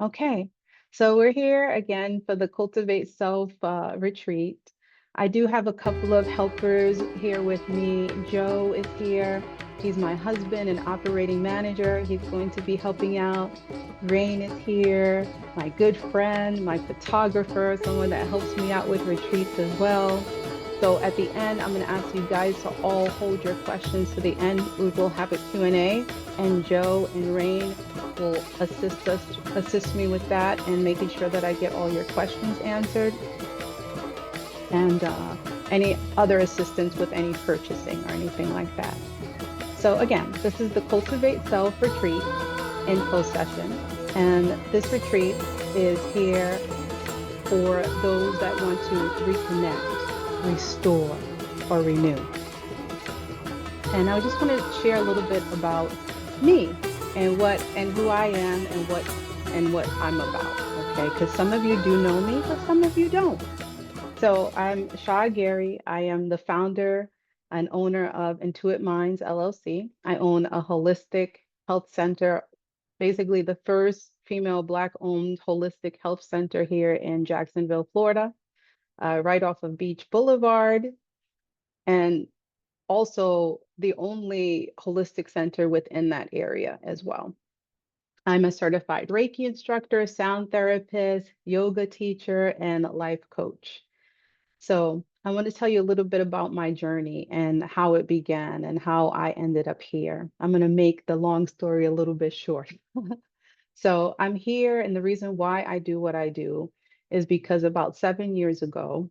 Okay, so we're here again for the Cultivate Self retreat. I do have a couple of helpers here with me. Joe is here. He's my husband and operating manager. He's going to be helping out. Rain is here, my good friend, my photographer, someone that helps me out with retreats as well. So at the end, I'm going to ask you guys to all hold your questions to the end. We will have a Q&A, and Joe and Rain will assist me with that and making sure that I get all your questions answered, and any other assistance with any purchasing or anything like that. So again, this is the Cultivate Self retreat info session, and this retreat is here for those that want to reconnect, restore, or renew. And I just want to share a little bit about me and who I am and what I'm about. Okay, because some of you do know me, but some of you don't. So I'm Shah Gary. I am the founder and owner of Intuit Minds LLC. I own a holistic health center, basically the first female Black-owned holistic health center here in Jacksonville, Florida, right off of Beach Boulevard, and also the only holistic center within that area as well. I'm a certified Reiki instructor, sound therapist, yoga teacher, and life coach. So I want to tell you a little bit about my journey and how it began and how I ended up here. I'm going to make the long story a little bit short. So I'm here, and the reason why I do what I do is because about 7 years ago,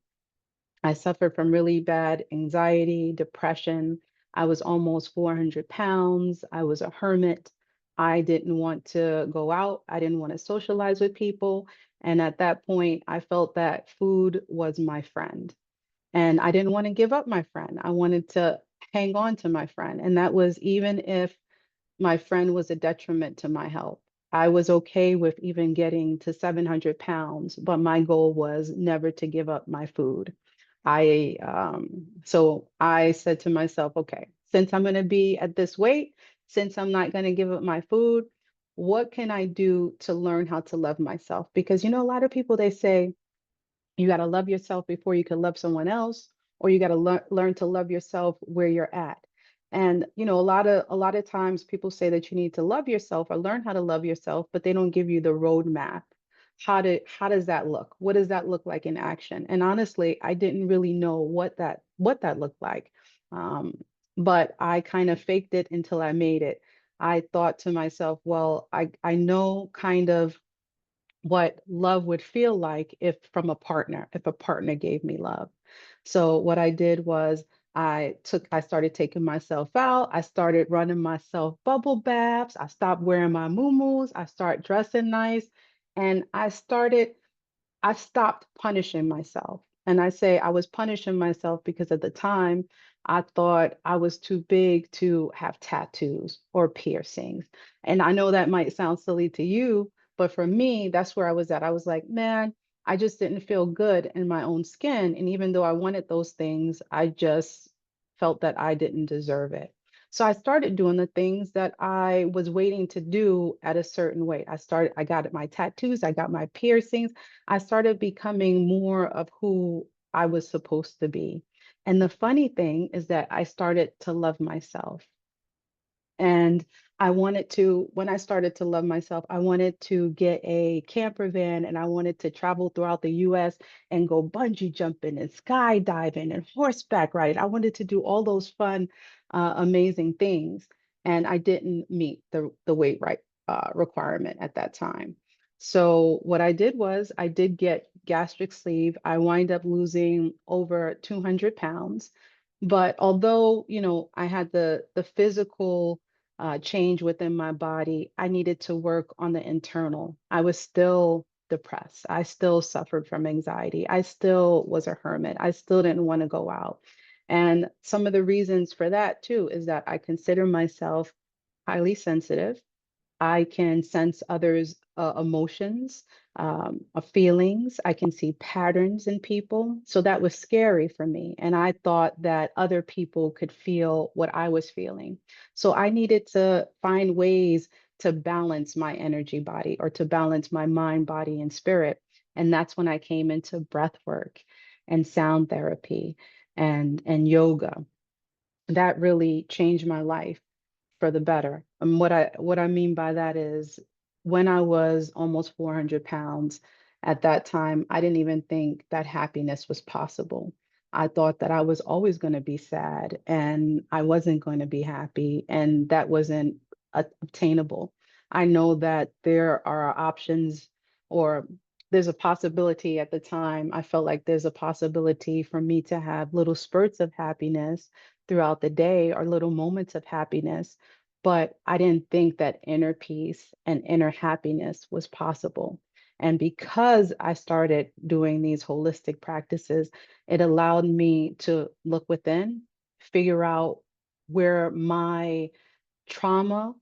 I suffered from really bad anxiety, depression. I was almost 400 pounds. I was a hermit. I didn't want to go out. I didn't want to socialize with people. And at that point, I felt that food was my friend. And I didn't want to give up my friend. I wanted to hang on to my friend. And that was even if my friend was a detriment to my health. I was okay with even getting to 700 pounds, but my goal was never to give up my food. So I said to myself, okay, since I'm going to be at this weight, since I'm not going to give up my food, what can I do to learn how to love myself? Because, a lot of people, they say, you got to love yourself before you can love someone else, or you got to learn to love yourself where you're at. And a lot of times people say that you need to love yourself or learn how to love yourself, but they don't give you the roadmap. How does that look? What does that look like in action? And honestly, I didn't really know what that looked like. Um, but I kind of faked it until I made it. I thought to myself, well, I know kind of what love would feel like if a partner gave me love. So what I did was I started taking myself out. I started running myself bubble baths. I stopped wearing my muumuus. I started dressing nice. And I stopped punishing myself. And I say I was punishing myself because at the time I thought I was too big to have tattoos or piercings. And I know that might sound silly to you, but for me, that's where I was at. I was like, man, I just didn't feel good in my own skin. And even though I wanted those things, I just felt that I didn't deserve it. So I started doing the things that I was waiting to do at a certain weight. I got my tattoos, I got my piercings. I started becoming more of who I was supposed to be. And the funny thing is that I started to love myself. And when I started to love myself, I wanted to get a camper van and I wanted to travel throughout the US and go bungee jumping and skydiving and horseback riding. I wanted to do all those fun, amazing things. And I didn't meet the weight requirement at that time. So what I did was I did get gastric sleeve. I wind up losing over 200 pounds. But although, I had the physical change within my body, I needed to work on the internal. I was still depressed. I still suffered from anxiety. I still was a hermit. I still didn't want to go out. And some of the reasons for that too is that I consider myself highly sensitive. I can sense others' emotions, feelings. I can see patterns in people. So that was scary for me. And I thought that other people could feel what I was feeling. So I needed to find ways to balance my energy body or to balance my mind, body, and spirit. And that's when I came into breath work and sound therapy and yoga. That really changed my life for the better. And what I mean by that is when I was almost 400 pounds at that time, I didn't even think that happiness was possible. I thought that I was always going to be sad and I wasn't going to be happy, and that wasn't obtainable. I know that there are options, or there's a possibility. At the time, I felt like there's a possibility for me to have little spurts of happiness throughout the day or little moments of happiness, but I didn't think that inner peace and inner happiness was possible. And because I started doing these holistic practices, it allowed me to look within, figure out where my trauma,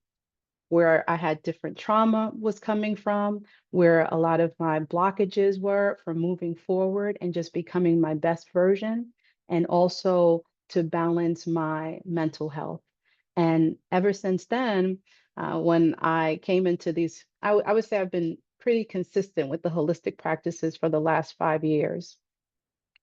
where I had different trauma was coming from, where a lot of my blockages were from moving forward and just becoming my best version, and also to balance my mental health. And ever since then, when I came into these, I would say I've been pretty consistent with the holistic practices for the last 5 years.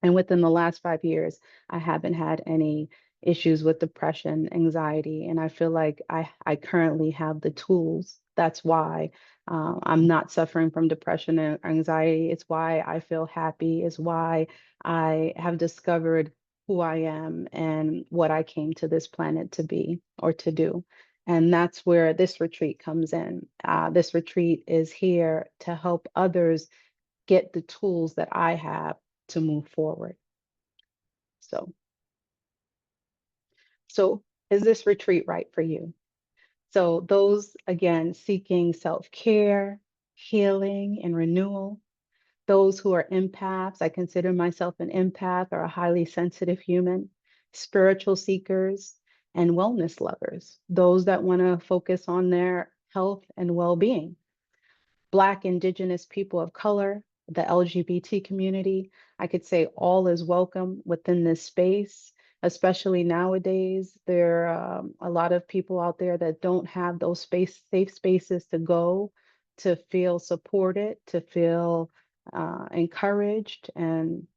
And within the last 5 years, I haven't had any issues with depression, anxiety, and I feel like I currently have the tools. That's why I'm not suffering from depression and anxiety. It's why I feel happy. It's why I have discovered who I am and what I came to this planet to be or to do. And that's where this retreat comes in. This retreat is here to help others get the tools that I have to move forward. So, so is this retreat right for you? So those again seeking self-care, healing, and renewal. Those who are empaths, I consider myself an empath or a highly sensitive human, spiritual seekers, and wellness lovers. Those that want to focus on their health and well-being. Black, Indigenous, people of color, the LGBT community. I could say all is welcome within this space, especially nowadays. There are a lot of people out there that don't have those safe spaces to go, to feel supported, to feel encouraged. And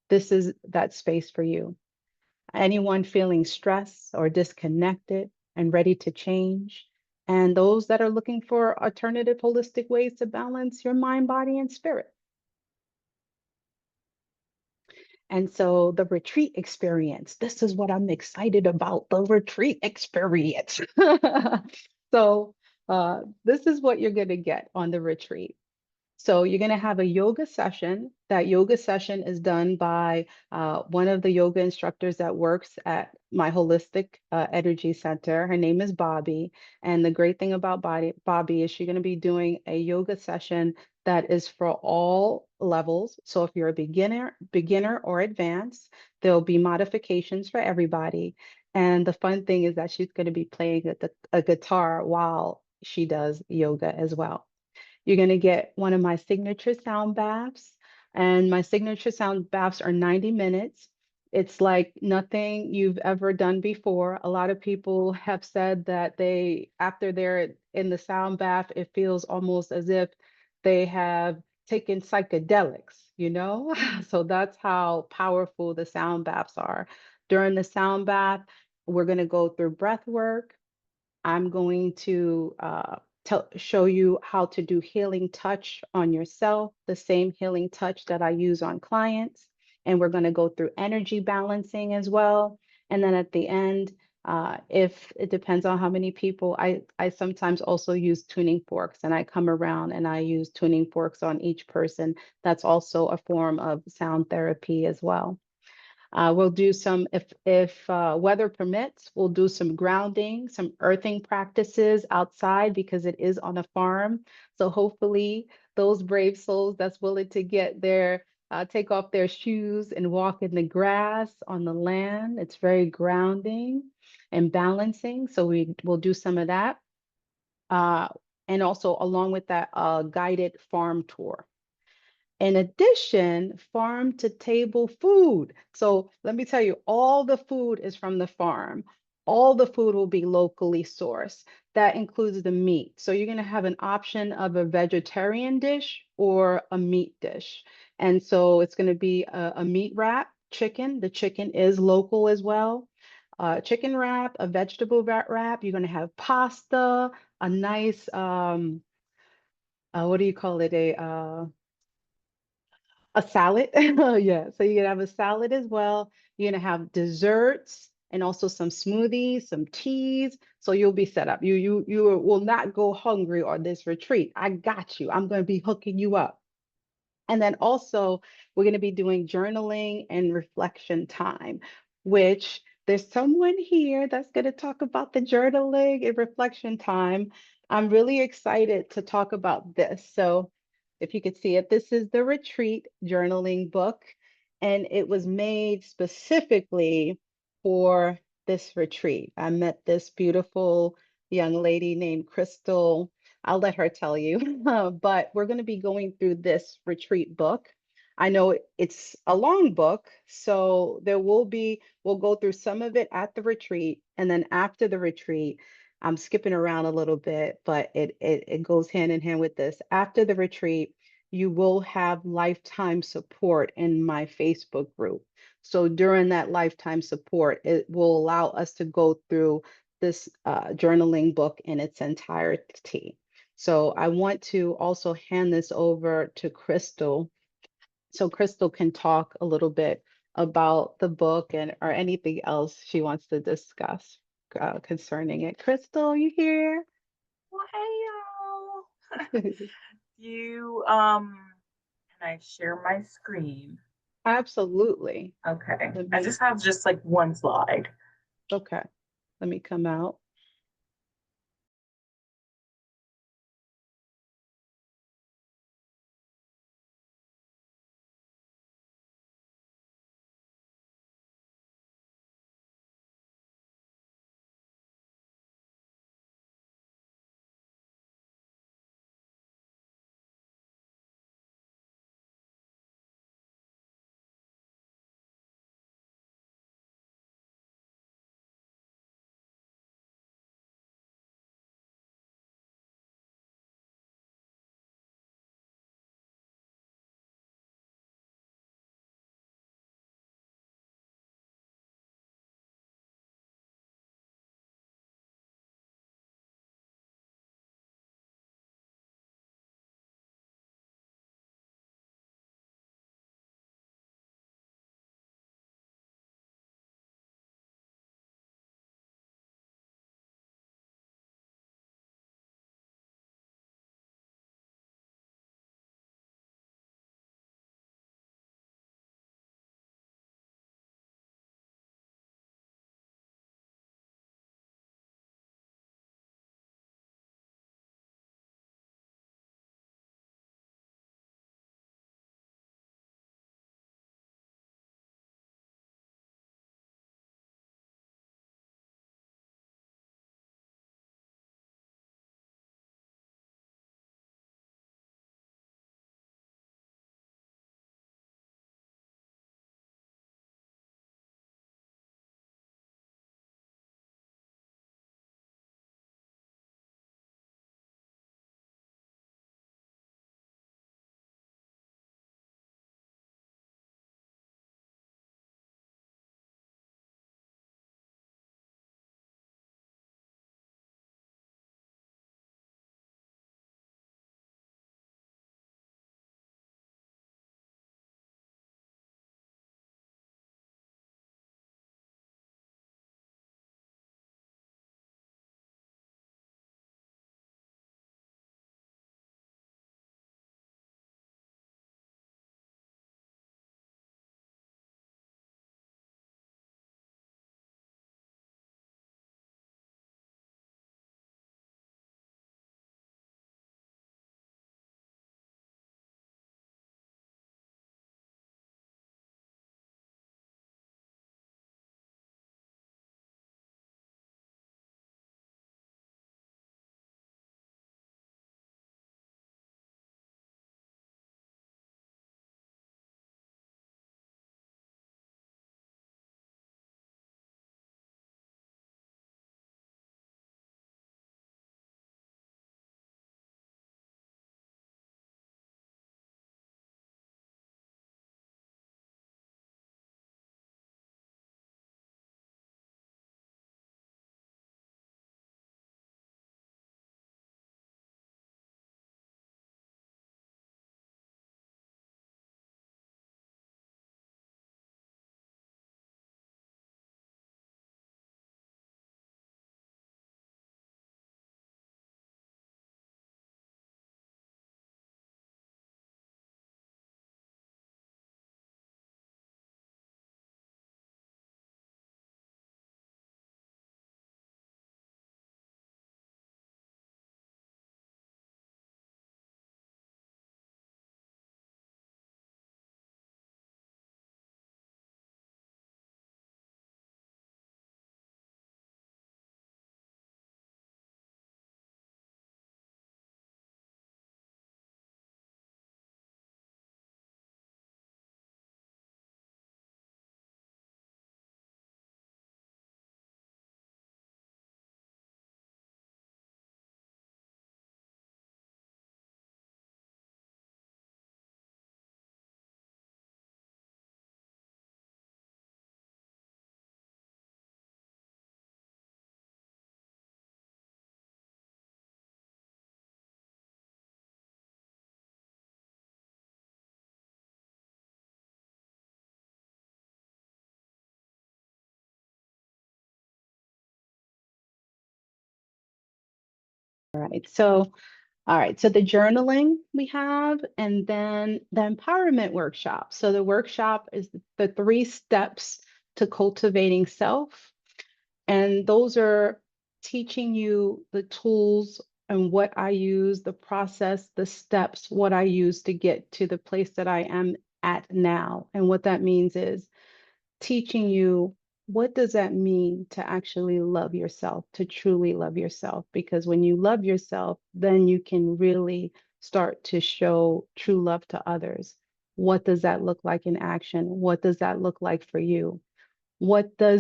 this is that space for you. Anyone feeling stressed or disconnected and ready to change, and those that are looking for alternative holistic ways to balance your mind, body, and spirit. And so the retreat experience, this is what I'm excited about, the retreat experience. So this is what you're going to get on the retreat. So you're going to have a yoga session. That yoga session is done by one of the yoga instructors that works at my holistic energy center. Her name is Bobby. And the great thing about Bobby is she's going to be doing a yoga session that is for all levels. So if you're a beginner or advanced, there'll be modifications for everybody. And the fun thing is that she's going to be playing a guitar while she does yoga as well. You're going to get one of my signature sound baths. And my signature sound baths are 90 minutes. It's like nothing you've ever done before. A lot of people have said that after they're in the sound bath, it feels almost as if they have taken psychedelics. So that's how powerful the sound baths are. During the sound bath, we're going to go through breath work. I'm going to show you how to do healing touch on yourself, the same healing touch that I use on clients. And we're going to go through energy balancing as well. And then at the end, if it depends on how many people, I sometimes also use tuning forks, and I come around and I use tuning forks on each person. That's also a form of sound therapy as well. We'll do some, if weather permits, we'll do some grounding, some earthing practices outside because it is on a farm. So hopefully those brave souls that's willing to take off their shoes and walk in the grass on the land. It's very grounding and balancing. So we'll do some of that. And also along with that, guided farm tour. In addition, farm to table food. So let me tell you, all the food is from the farm. All the food will be locally sourced. That includes the meat. So you're going to have an option of a vegetarian dish or a meat dish. And so it's going to be a meat wrap, chicken. The chicken is local as well. Chicken wrap, a vegetable wrap. You're going to have pasta, a nice, what do you call it? A salad. Yeah. So you're gonna have a salad as well. You're gonna have desserts and also some smoothies, some teas. So you'll be set up. You will not go hungry on this retreat. I got you. I'm gonna be hooking you up. And then also, we're going to be doing journaling and reflection time, which there's someone here that's going to talk about the journaling and reflection time. I'm really excited to talk about this. So, if you could see it, this is the retreat journaling book, and it was made specifically for this retreat. I met this beautiful young lady named Crystal. I'll let her tell you. But we're going to be going through this retreat book. I know it's a long book, so we'll go through some of it at the retreat. And then after the retreat, I'm skipping around a little bit, but it goes hand in hand with this. After the retreat, you will have lifetime support in my Facebook group. So during that lifetime support, it will allow us to go through this journaling book in its entirety. So I want to also hand this over to Crystal so Crystal can talk a little bit about the book and or anything else she wants to discuss concerning it. Crystal, you here? Well, hey y'all. You can I share my screen? Absolutely. Okay. Let I me, just have just like one slide. okay, let me come out. right. So, all right. So the journaling we have, and then the empowerment workshop. So the workshop is the 3 steps to cultivating self. And those are teaching you the tools and what I use, the process, the steps, what I use to get to the place that I am at now. And what that means is teaching you what does that mean to actually love yourself, to truly love yourself? Because when you love yourself, then you can really start to show true love to others. What does that look like in action? What does that look like for you? What are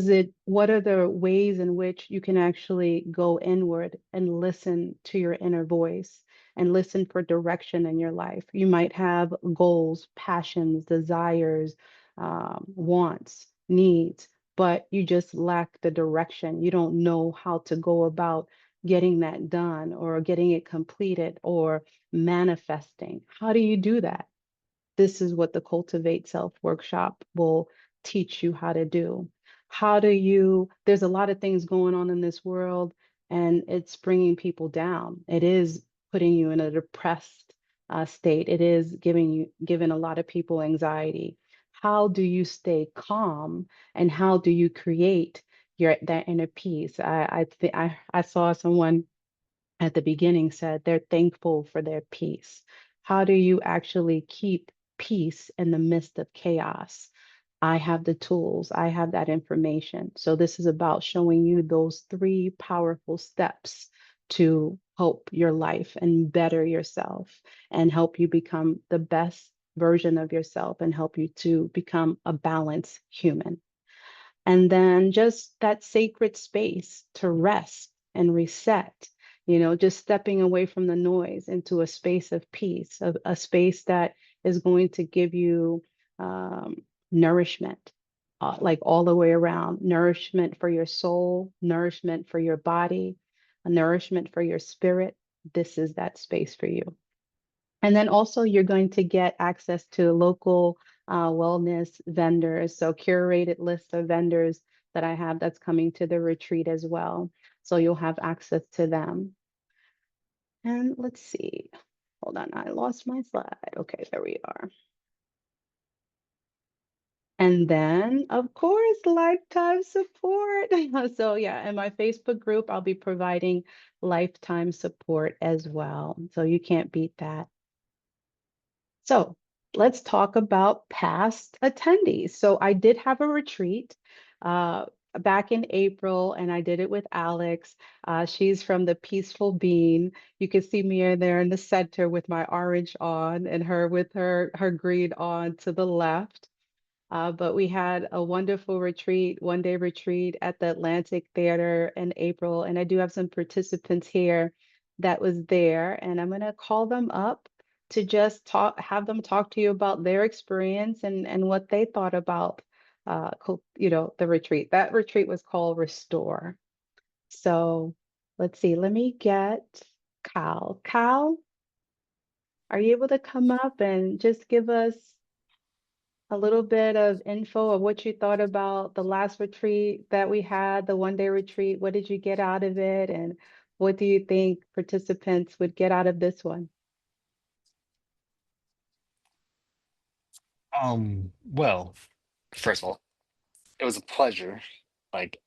the ways in which you can actually go inward and listen to your inner voice and listen for direction in your life? You might have goals, passions, desires, wants, needs, but you just lack the direction. You don't know how to go about getting that done or getting it completed or manifesting. How do you do that? This is what the Cultivate Self workshop will teach you how to do. How do you, there's a lot of things going on in this world and it's bringing people down. It is putting you in a depressed state. It is giving a lot of people anxiety. How do you stay calm and how do you create that inner peace? I saw someone at the beginning said they're thankful for their peace. How do you actually keep peace in the midst of chaos? I have the tools, I have that information. So, this is about showing you those 3 powerful steps to help your life and better yourself and help you become the best version of yourself and help you to become a balanced human. And then just that sacred space to rest and reset, just stepping away from the noise into a space of peace, a space that is going to give you um, nourishment, like all the way around nourishment for your soul, nourishment for your body, a nourishment for your spirit. This is that space for you. And then also you're going to get access to local wellness vendors, so curated list of vendors that I have that's coming to the retreat as well. So you'll have access to them. And let's see. Hold on, I lost my slide. Okay, there we are. And then, of course, lifetime support. So, yeah, in my Facebook group, I'll be providing lifetime support as well. So you can't beat that. So let's talk about past attendees. So I did have a retreat uh, back in April, and I did it with Alex. She's from the Peaceful Bean. You can see me in there in the center with my orange on, and her with her green on to the left. But we had a wonderful retreat, 1 day retreat at the Atlantic Theater in April. And I do have some participants here that was there. And I'm going to call them up to just have them talk to you about their experience and what they thought about, the retreat. That retreat was called Restore. So let's see, let me get Kyle. Kyle, are you able to come up and just give us a little bit of info of what you thought about the last retreat that we had, the 1 day retreat? What did you get out of it? And what do you think participants would get out of this one? Well, first of all, it was a pleasure. Like,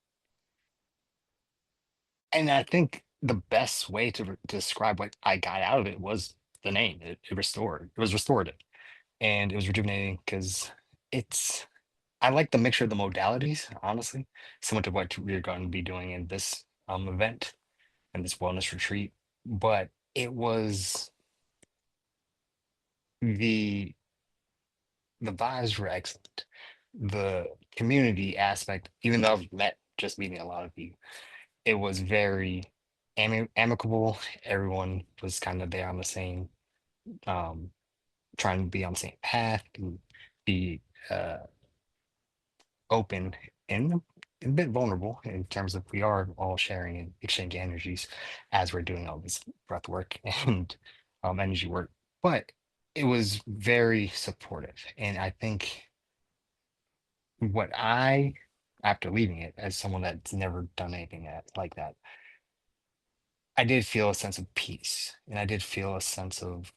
and I think the best way to describe what I got out of it was the name. It restored. It was restorative, and it was rejuvenating because it's. I like the mixture of the modalities, honestly, similar to what we're going to be doing in this event and this wellness retreat. But it was the the vibes were excellent. The community aspect, even though I've met just meeting a lot of you, it was very amicable. Everyone was kind of there on the same, um, trying to be on the same path and be uh, open and a bit vulnerable in terms of we are all sharing and exchanging energies as we're doing all this breath work and energy work. But it was very supportive. And I think what after leaving it, as someone that's never done anything like that, I did feel a sense of peace, and I did feel a sense of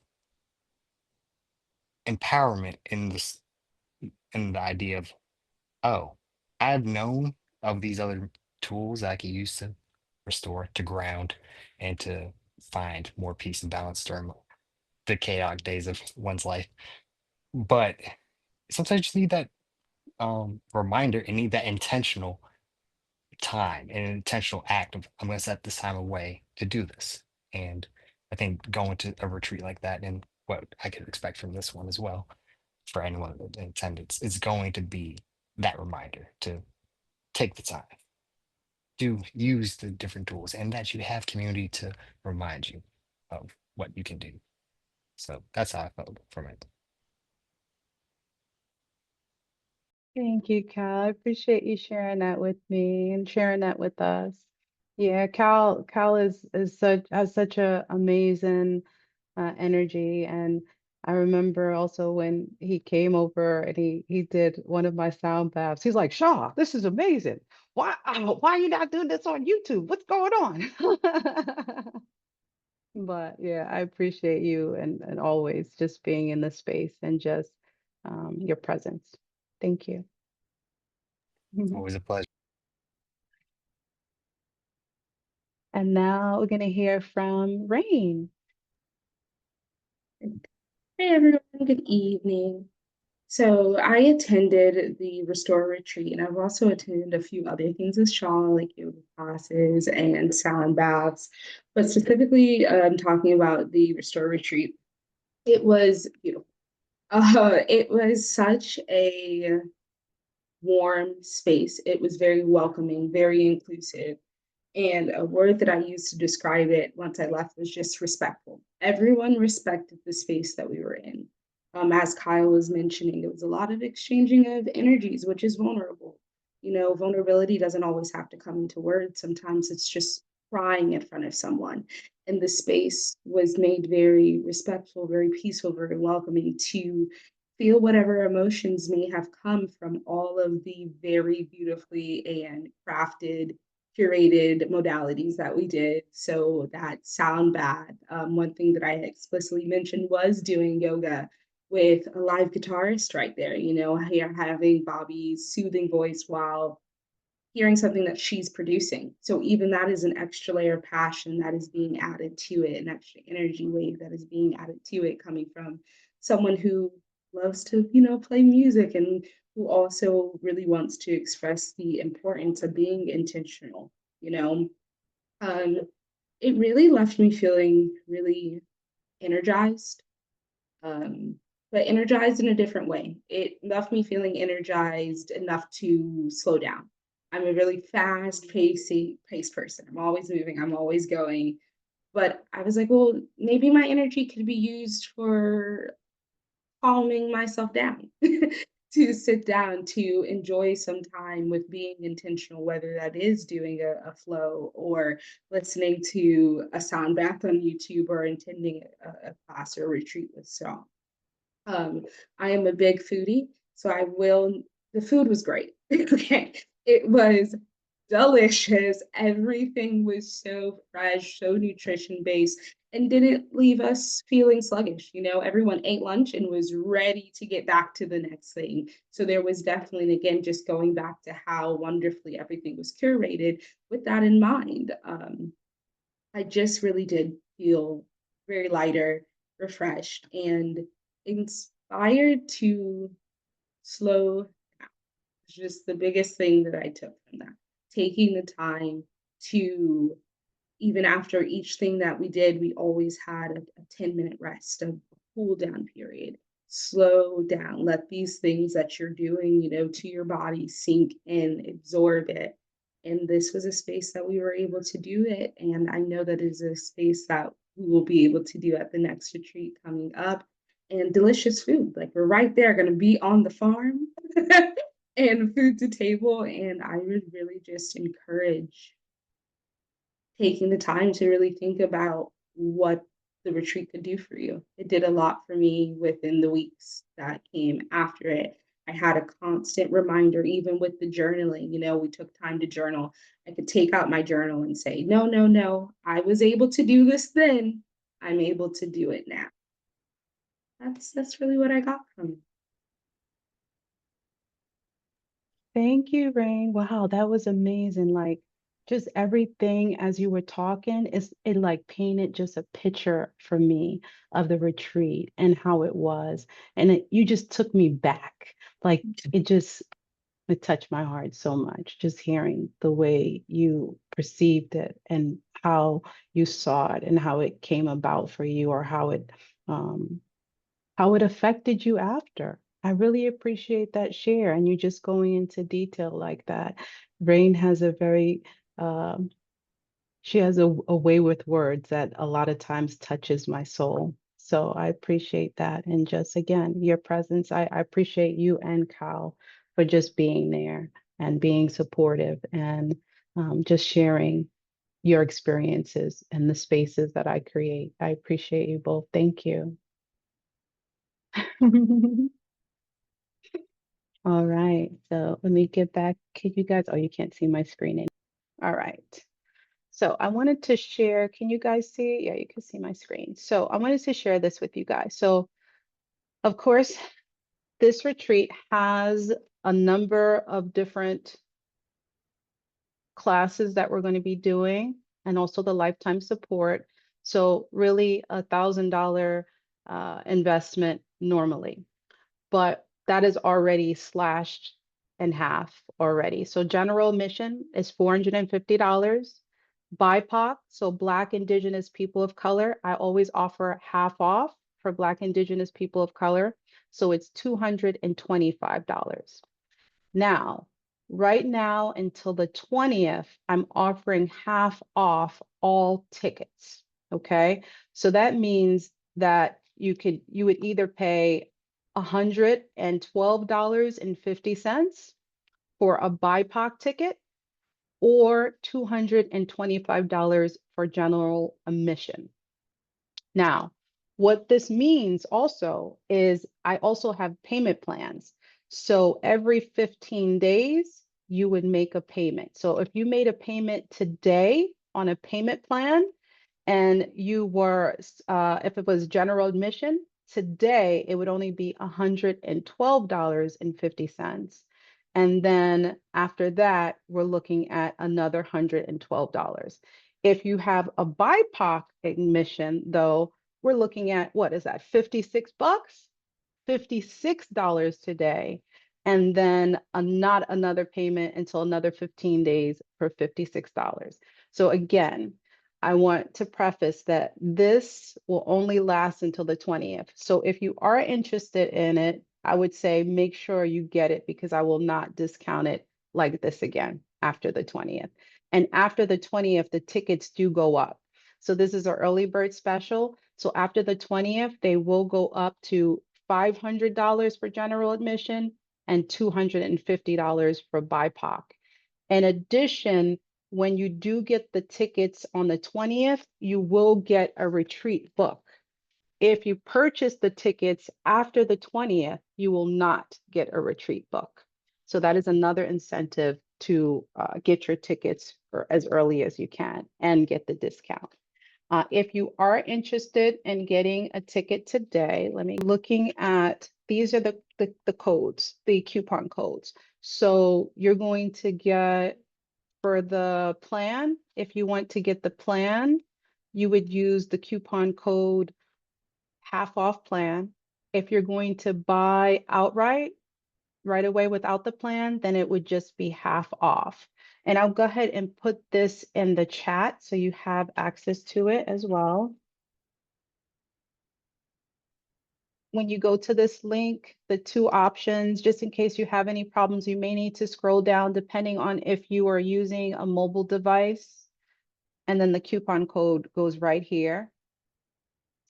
empowerment in this, in the idea of, oh, I've known of these other tools that I can use to restore, to ground, and to find more peace and balance during the chaotic days of one's life. But sometimes you just need that reminder and need that intentional time and an intentional act of, I'm going to set this time away to do this. And I think going to a retreat like that, and what I could expect from this one as well, for anyone in attendance, is going to be that reminder to take the time to use the different tools, and that you have community to remind you of what you can do. So that's how I felt from it. Thank you, Cal. I appreciate you sharing that with me and sharing that with us. Yeah, Cal is such has such a amazing energy, and I remember also when he came over and he did one of my sound baths. He's like, "Shaw, this is amazing. Why are you not doing this on YouTube? What's going on?" But yeah, I appreciate you and always just being in the space and just your presence. Thank you. Always a pleasure. And now we're going to hear from Rain. Hey everyone, good evening. So I attended the Restore Retreat, and I've also attended a few other things with Sean, like yoga classes and sound baths. But specifically, I'm talking about the Restore Retreat. It was beautiful. It was such a warm space. It was very welcoming, very inclusive. And a word that I used to describe it once I left was just respectful. Everyone respected the space that we were in. As Kyle was mentioning, it was a lot of exchanging of energies, which is vulnerable. You know, vulnerability doesn't always have to come into words. Sometimes it's just crying in front of someone. And the space was made very respectful, very peaceful, very welcoming to feel whatever emotions may have come from all of the very beautifully and crafted curated modalities that we did. So that sound bath, one thing that I explicitly mentioned was doing yoga with a live guitarist right there, you know, here having Bobby's soothing voice while hearing something that she's producing. So even that is an extra layer of passion that is being added to it, an extra energy wave that is being added to it, coming from someone who loves to, you know, play music and who also really wants to express the importance of being intentional, you know. Um, it really left me feeling really energized, um, but energized in a different way. It left me feeling energized enough to slow down. I'm a really fast paced person. I'm always moving, I'm always going. But I was like, well, maybe my energy could be used for calming myself down, to sit down, to enjoy some time with being intentional, whether that is doing a flow or listening to a sound bath on YouTube or attending a class or a retreat with song. Um, I am a big foodie, so I will. The food was great. Okay, it was delicious. Everything was so fresh, so nutrition based, and didn't leave us feeling sluggish. You know, everyone ate lunch and was ready to get back to the next thing. So there was definitely, and again, just going back to how wonderfully everything was curated with that in mind. I just really did feel very lighter, refreshed, and inspired to slow down. It's just the biggest thing that I took from that. Taking the time to, even after each thing that we did, we always had a 10-minute rest, a cool down period. Slow down, let these things that you're doing, you know, to your body sink in, absorb it. And this was a space that we were able to do it. And I know that is a space that we will be able to do at the next retreat coming up. And delicious food. Like we're right there, going to be on the farm and food to table. And I would really just encourage taking the time to really think about what the retreat could do for you. It did a lot for me within the weeks that came after it. I had a constant reminder, even with the journaling, we took time to journal. I could take out my journal and say, no, no, no, I was able to do this then. I'm able to do it now. That's really what I got from it. Thank you, Rain. Wow, that was amazing. Like just everything as you were talking, it like painted just a picture for me of the retreat and how it was. And you just took me back. Like it touched my heart so much, just hearing the way you perceived it and how you saw it and how it came about for you, or um how it affected you after. I really appreciate that share and you just going into detail like that. Rain has a very, um, she has a way with words that a lot of times touches my soul. So I appreciate that. And just again, your presence, I appreciate you and Kyle for just being there and being supportive and just sharing your experiences and the spaces that I create. I appreciate you both. Thank you. All right, so let me get back. Can you guys, oh, you can't see my screen. All right. So I wanted to share, can you guys see? Yeah, you can see my screen. So I wanted to share this with you guys. So of course, this retreat has a number of different classes that we're going to be doing and also the lifetime support. So really $1,000 investment normally, but that is already slashed in half already. So general admission is $450. BIPOC, so Black, Indigenous, people of color, I always offer half off for Black, Indigenous, people of color. So it's $225. Now, right now until the 20th, I'm offering half off all tickets. Okay. So that means that you would either pay $112.50 for a BIPOC ticket or $225 for general admission. Now, what this means also is I also have payment plans. So every 15 days, you would make a payment. So if you made a payment today on a payment plan, and you were, if it was general admission, today it would only be $112.50. And then after that, we're looking at another $112. If you have a BIPOC admission, though, we're looking at, what is that, 56 bucks? $56 today, and then not another payment until another 15 days for $56. So again, I want to preface that this will only last until the 20th. So if you are interested in it, I would say make sure you get it because I will not discount it like this again after the 20th. And after the 20th, the tickets do go up. So this is our early bird special. So after the 20th, they will go up to $500 for general admission and $250 for BIPOC. In addition, when you do get the tickets on the 20th, you will get a retreat book. If you purchase the tickets after the 20th, you will not get a retreat book. So that is another incentive to get your tickets for as early as you can and get the discount. If you are interested in getting a ticket today, looking at, these are the codes, the coupon codes. So you're going to get, for the plan, if you want to get the plan, you would use the coupon code half off plan. If you're going to buy outright right away without the plan, then it would just be half off. And I'll go ahead and put this in the chat so you have access to it as well. When you go to this link, the two options, just in case you have any problems, you may need to scroll down depending on if you are using a mobile device. And then the coupon code goes right here.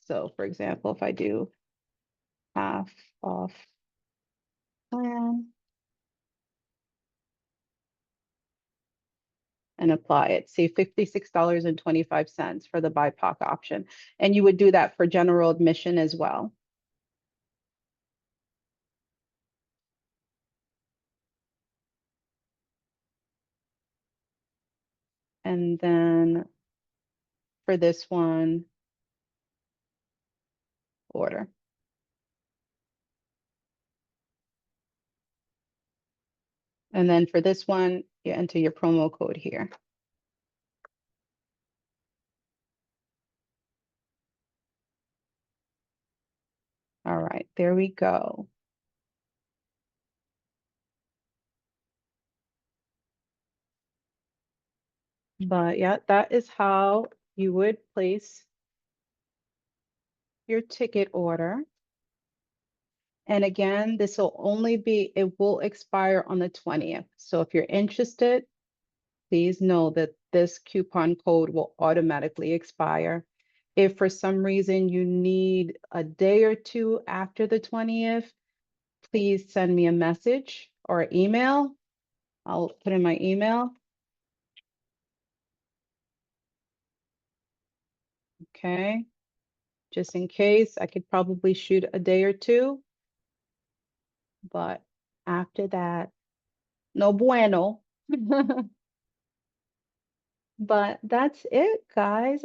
So for example, if I do half off plan and apply it, say $56.25 for the BIPOC option. And you would do that for general admission as well. And then for this one, order. And then for this one, you enter your promo code here. All right, there we go. But yeah, that is how you would place your ticket order. And again, this will only be, it will expire on the 20th. So if you're interested, please know that this coupon code will automatically expire. If for some reason you need a day or two after the 20th, please send me a message or email. I'll put in my email. Okay. Just in case, I could probably shoot a day or two. But after that, no bueno. But that's it, guys.